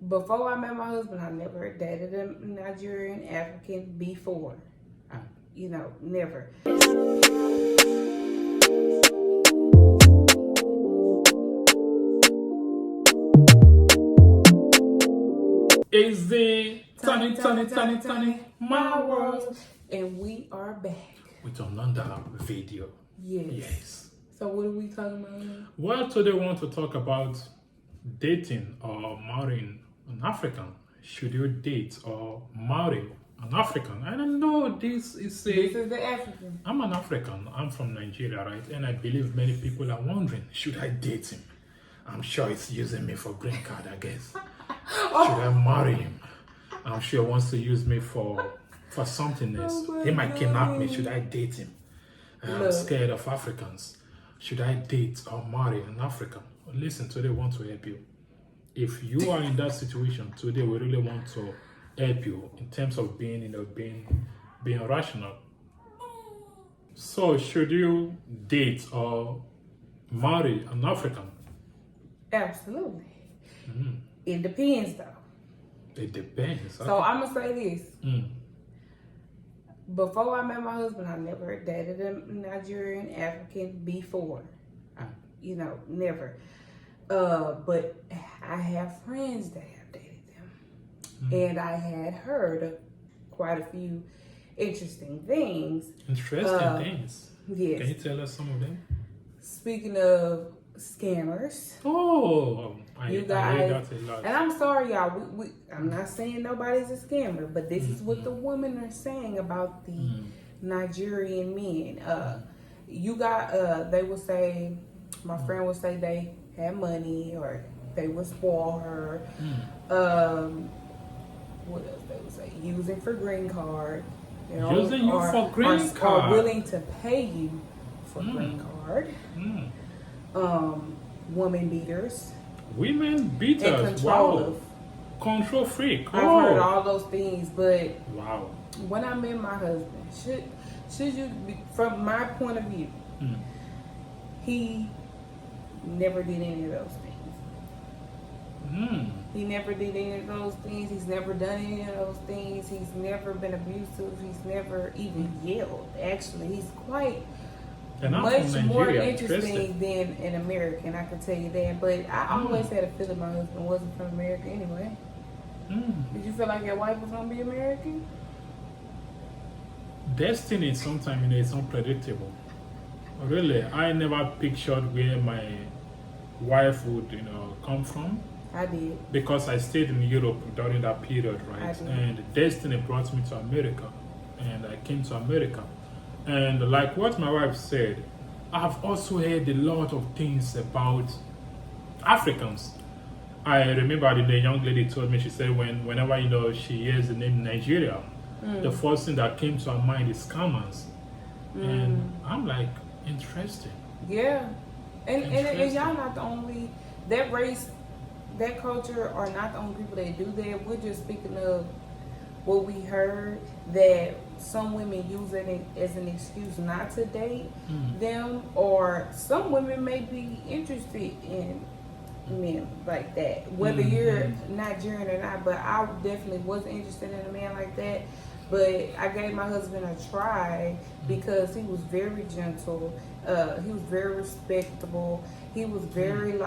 Before I met my husband, I never dated a Nigerian African before. Never. Is the Tani my world, And we are back. with another video. Yes. So what are we talking about now? Well, today we want to talk about dating or marrying an African. Should you date or marry an African? I don't know. This is the African. I'm an African. I'm from Nigeria, right? And I believe many people are wondering, should I date him? I'm sure it's using me for green card, I guess. Should I marry him? I'm sure he wants to use me for something else. He might kidnap me. Should I date him? I'm scared of Africans. Should I date or marry an African? Listen, today we want to help you. If you are in that situation, today we really want to help you in terms of being rational. So, should you date or marry an African? Absolutely. It depends, though. It depends. So I'm gonna say this. Before I met my husband, I never dated a Nigerian African before. Never. But I have friends that have dated them, and I had heard quite a few interesting things. Interesting things. Yes. Can you tell us some of them? Speaking of scammers. Oh, I hear that a lot. And I'm sorry, y'all. I'm not saying nobody's a scammer, but this is what the women are saying about the Nigerian men. They would say, my friend would say they had money or they would spoil her. What else they would say? Using for green card. Using you for green card. Or willing to pay you for green card. Woman beaters. Women beaters. And control. Control freak. I've heard all those things, but wow. When I met my husband, should you be, from my point of view, he never did any of those things. He never did any of those things. He's never done any of those things. He's never been abusive. He's never even yelled. Actually, he's quite much more interesting than an American, I can tell you that. But I always had a feeling my husband wasn't from America anyway. Did you feel like your wife was going to be American? Destiny sometimes is unpredictable. Really, I never pictured where my wife would, come from. I did. Because I stayed in Europe during that period, right? And destiny brought me to America. And I came to America. And like what my wife said, I've also heard a lot of things about Africans. I remember the young lady told me, she said whenever she hears the name Nigeria, the first thing that came to her mind is scammers. And I'm like, interesting. Yeah. And y'all not the only, that race, that culture are not the only people that do that. We're just speaking of what we heard, that some women use it as an excuse not to date them, or some women may be interested in men like that, whether you're Nigerian or not. But I definitely wasn't interested in a man like that. But I gave my husband a try because he was very gentle. He was very respectable. He was very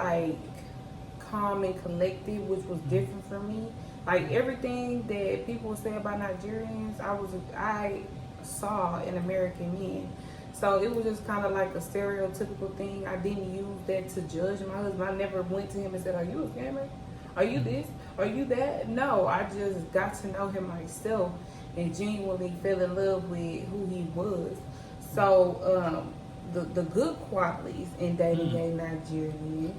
calm and collected, which was different for me. Like everything that people say about Nigerians, I saw in American men. So it was just kind of like a stereotypical thing. I didn't use that to judge my husband. I never went to him and said, "Are you a scammer? Are you this? Are you that?" No, I just got to know him myself and genuinely fell in love with who he was. So the good qualities in dating a Nigerian.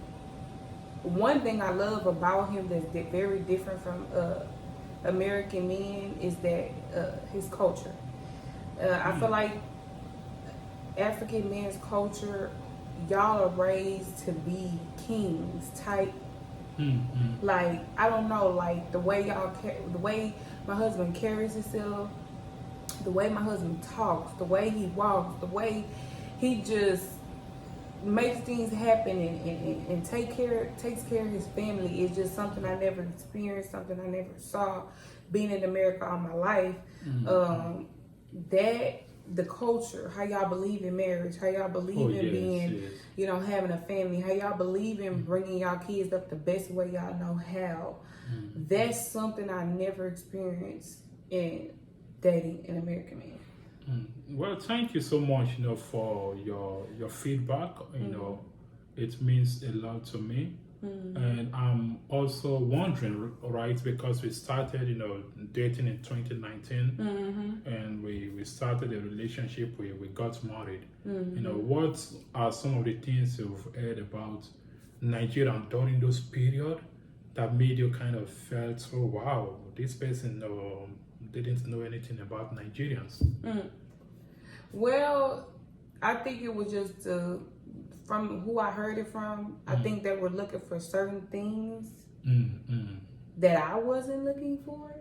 One thing I love about him that's very different from American men is that his culture. I feel like African men's culture, y'all are raised to be kings type. Like, I don't know, like the way the way my husband carries himself, the way my husband talks, the way he walks, the way he just makes things happen and takes care of his family is just something I never experienced, something I never saw. Being in America all my life, that the culture, how y'all believe in marriage, how y'all believe in being, you know, having a family, how y'all believe in bringing y'all kids up the best way y'all know how. That's something I never experienced in dating an American man. Well, thank you so much, you know, for your feedback. You know, it means a lot to me. And I'm also wondering, right, because we started, you know, dating in 2019, and we started a relationship, we got married. You know, what are some of the things you've heard about Nigeria during those period that made you kind of felt, oh wow, this person didn't know anything about Nigerians? Well, I think it was just from who I heard it from. I think they were looking for certain things that I wasn't looking for.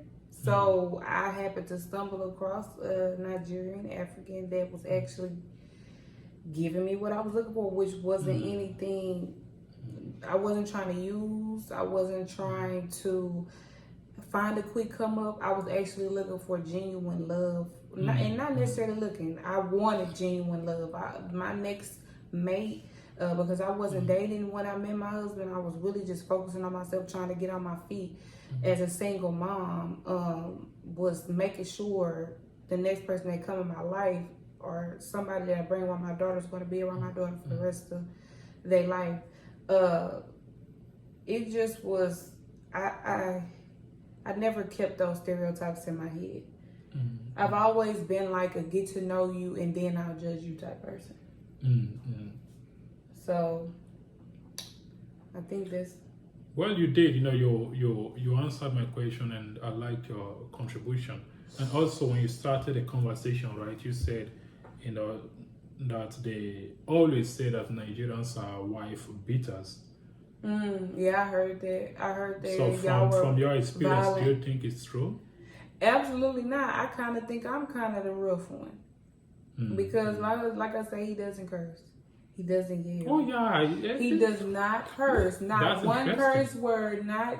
So I happened to stumble across a Nigerian African that was actually giving me what I was looking for, which wasn't anything I wasn't trying to use. I wasn't trying to find a quick come up. I was actually looking for genuine love. And not necessarily looking. I wanted genuine love. My next mate, because I wasn't dating when I met my husband, I was really just focusing on myself, trying to get on my feet as a single mom, was making sure the next person that come in my life or somebody that I bring around my daughter is going to be around my daughter for the rest of their life. It just was, I never kept those stereotypes in my head. I've always been like a get to know you and then I'll judge you type person. So I think that's. Well, you did. You know, you answered my question, and I like your contribution. And also, when you started the conversation, right, you said, you know, that they always say that Nigerians are wife beaters. Yeah, I heard that. So from your experience, violent. do you think it's true? Absolutely not. I kind of think I'm kind of the rough one. Because like I say, he doesn't curse. He doesn't yell. Oh yeah. He does not curse. Not one curse word. Not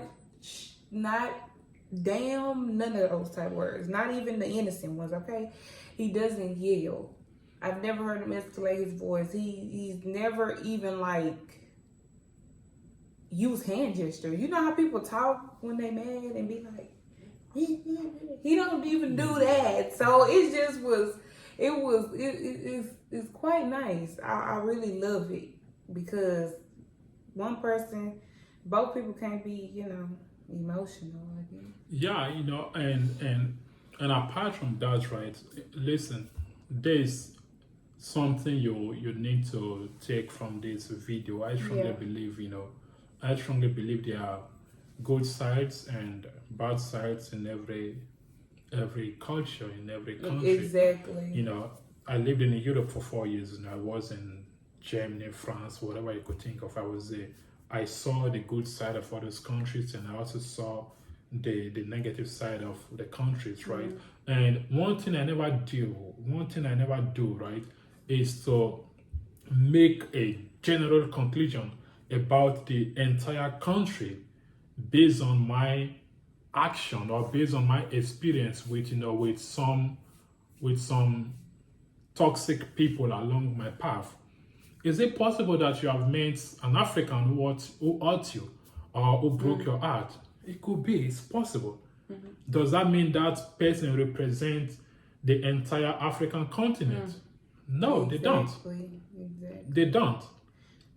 damn. None of those type words. Not even the innocent ones. Okay. He doesn't yell. I've never heard him escalate his voice. He's never even like use hand gestures. You know how people talk when they mad and be like, he don't even do that. So it just was. It's quite nice. I really love it because one person, both people can't be, you know, emotional. I guess. Yeah, you know, and apart from that, right? Listen, there's something you need to take from this video. I strongly believe, you know, there are good sides and bad sides in every culture, in every country. Exactly. You know, I lived in Europe for 4 years, and I was in Germany, France, whatever you could think of. I was there. I saw the good side of all those countries, and I also saw the negative side of the countries, right? And one thing I never do, right, is to make a general conclusion about the entire country based on my action or based on my experience with, you know, with some toxic people along my path. Is it possible that you have met an African who hurt you or who broke your heart? It could be. It's possible. Does that mean that person represents the entire African continent? No, they don't. Exactly. They don't.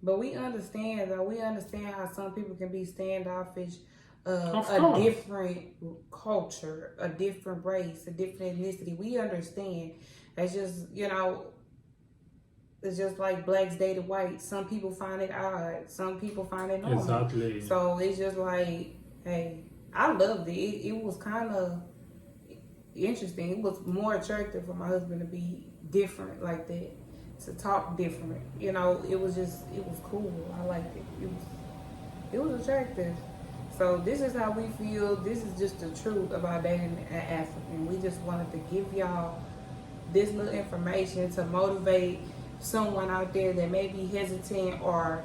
But we understand, though. We understand how some people can be standoffish. A different culture, a different race, a different ethnicity. We understand. It's just, you know, it's just like blacks dated whites. Some people find it odd. Some people find it normal. Exactly. So it's just like, hey, I loved it. It was kind of interesting. It was more attractive for my husband to be different like that, to talk different. You know, it was cool. I liked it. It was attractive. So this is how we feel. This is just the truth about dating an African. We just wanted to give y'all this little information to motivate someone out there that may be hesitant or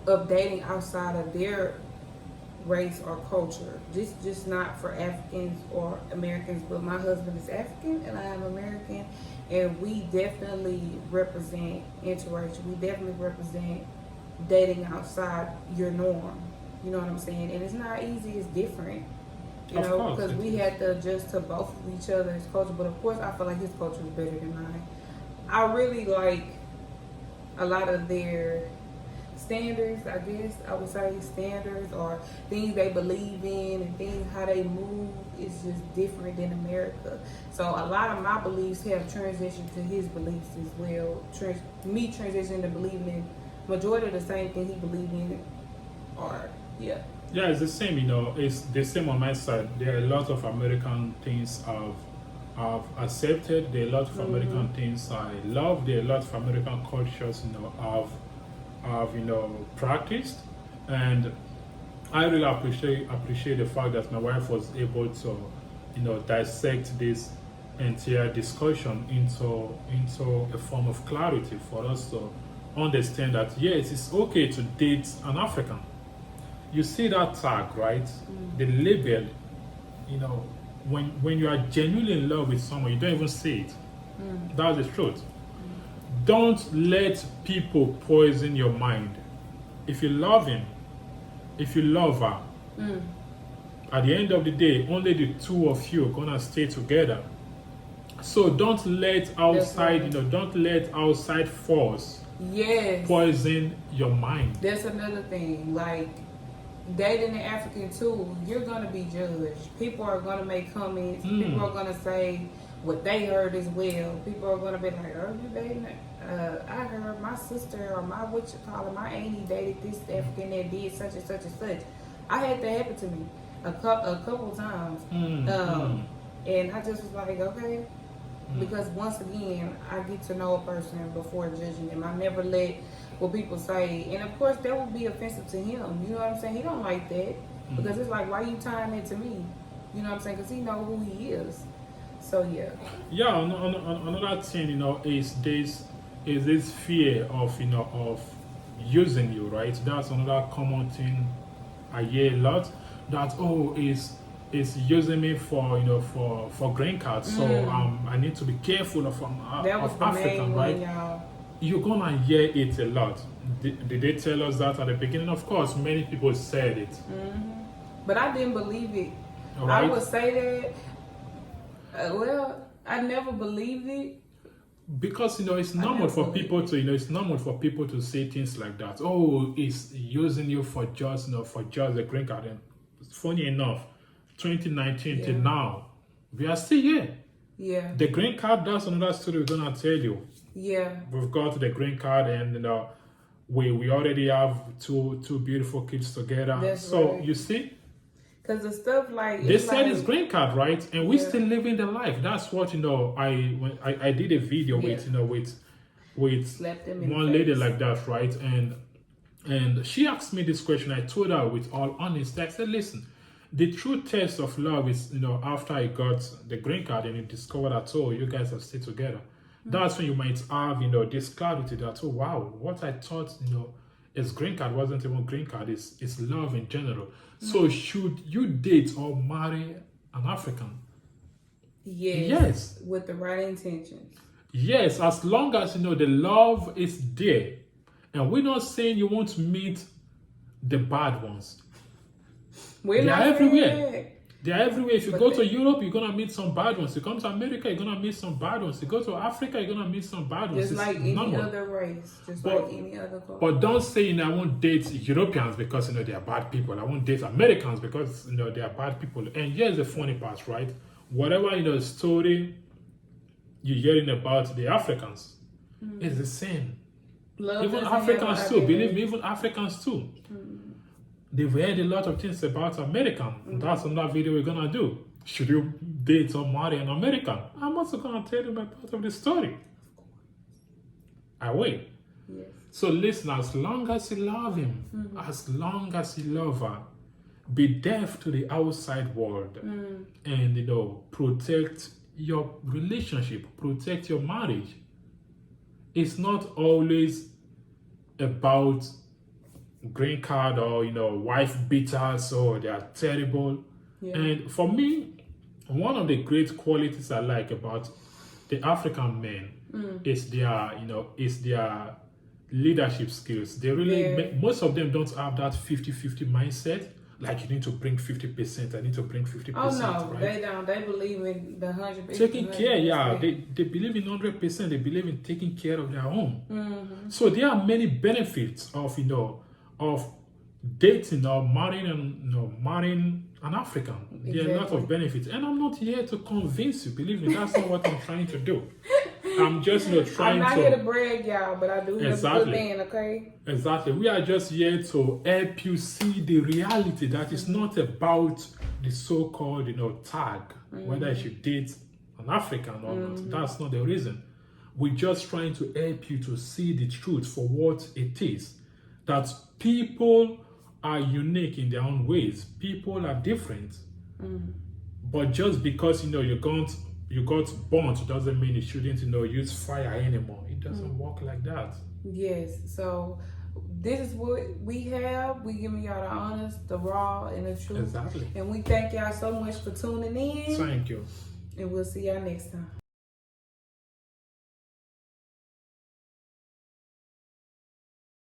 of dating outside of their race or culture. Just not for Africans or Americans, but my husband is African and I am American, and we definitely represent interracial. We definitely represent dating outside your norm. You know what I'm saying? And it's not easy, it's different. You Of know, course because it we is. had to adjust to both of each other's culture. But of course, I feel like his culture is better than mine. I really like a lot of their standards, I guess I would say standards, or things they believe in and things how they move is just different than America. So a lot of my beliefs have transitioned to his beliefs as well. Me transitioning to believing in majority of the same thing he believed in, or yeah. Yeah, it's the same, you know, it's the same on my side. There are a lot of American things I've accepted, there are a lot of American things I love, there are a lot of American cultures, you know, I've you know, practiced, and I really appreciate the fact that my wife was able to, you know, dissect this entire discussion into a form of clarity for us to understand that yes, it's okay to date an African. You see that tag, right? The label, you know, when you are genuinely in love with someone, you don't even see it. That's the truth. Don't let people poison your mind. If you love him, if you love her, at the end of the day, only the two of you are gonna stay together. So don't let outside, you know, don't let outside force poison your mind. That's another thing. Like dating an African too, you're gonna be judged. People are gonna make comments. People are gonna say what they heard as well. People are gonna be like, "Oh, you dating? I heard my sister or my my auntie dated this African that did such and such and such." I had that happen to me a couple times, and I just was like, okay, because once again, I get to know a person before judging them. I never let what people say, and of course that would be offensive to him. You know what I'm saying? He don't like that because it's like, why you tying it to me? You know what I'm saying? Because he know who he is. So yeah. Yeah. Another thing, you know, is this fear of, you know, of using you, right? That's another common thing I hear a lot. That is using me for, you know, for green cards. So I need to be careful of African, right? Y'all. You're gonna hear it a lot. Did they tell us that at the beginning? Of course, many people said it. But I didn't believe it. Right? I would say that. Well, I never believed it. Because, you know, it's normal for people to, you know, it's normal for people to say things like that. Oh, it's using you for just, you know, for just the green card. And funny enough, 2019 till now, we are still here. Yeah. The green card, that's another story we're gonna tell you. Yeah. We've got the green card, and you know, we already have two beautiful kids together. That's so right. you see, because the stuff like they said it's green card, right? And we Yeah. still living the life. That's what, you know. I did a video with, you know, with Slapped them in one the lady face. like that, right? And she asked me this question. I told her with all honesty. I said, listen, the true test of love is, you know, after I got the green card and you discovered that, oh, you guys are still together. That's when you might have, you know, this clarity that, oh, wow, what I thought, you know, is green card wasn't even green card, it's love in general. So should you date or marry an African? Yes. With the right intentions. Yes, as long as, you know, the love is there. And we're not saying you won't meet the bad ones. We're They not are everywhere. saying that. They're everywhere. If you go to Europe, you're going to meet some bad ones. You come to America, you're going to meet some bad ones. You go to Africa, you're going to meet some bad ones. Just like any other race. Like any other culture. But don't say, you know, I won't date Europeans because, you know, they are bad people. I won't date Americans because, you know, they are bad people. And here's the funny part, right? Whatever, you know, story you're hearing about the Africans, it's the same. Love even doesn't Africans have too, an believe me, even Africans too. They've heard a lot of things about American. That's another video we're gonna do. Should you date or marry an American? I'm also gonna tell you my part of the story. I will. Yes. So listen, as long as you love him, as long as you love her, be deaf to the outside world and, you know, protect your relationship, protect your marriage. It's not always about green card or wife beaters or they are terrible. Yeah. And for me, one of the great qualities I like about the African men is their leadership skills. They really most of them don't have that 50-50 mindset. Like you need to bring 50%, I need to bring 50%. Oh no, right? they don't. They believe in the 100%. Taking care, yeah. They believe in 100%. They believe in taking care of their own. Mm-hmm. So there are many benefits of of dating or marrying an African. There are a lot of benefits, and I'm not here to convince you. Believe me, that's not what I'm trying to do. I'm just trying to. I'm not here to brag, y'all, but I do have a good man, okay? Exactly. We are just here to help you see the reality that it's not about the so-called, tag, whether you should date an African or not. That's not the reason. We're just trying to help you to see the truth for what it is. That people are unique in their own ways. People are different. But just because, you got burnt doesn't mean you shouldn't, use fire anymore. It doesn't work like that. Yes. So this is what we have. We giving y'all the honest, the raw, and the truth. Exactly. And we thank y'all so much for tuning in. Thank you. And we'll see y'all next time.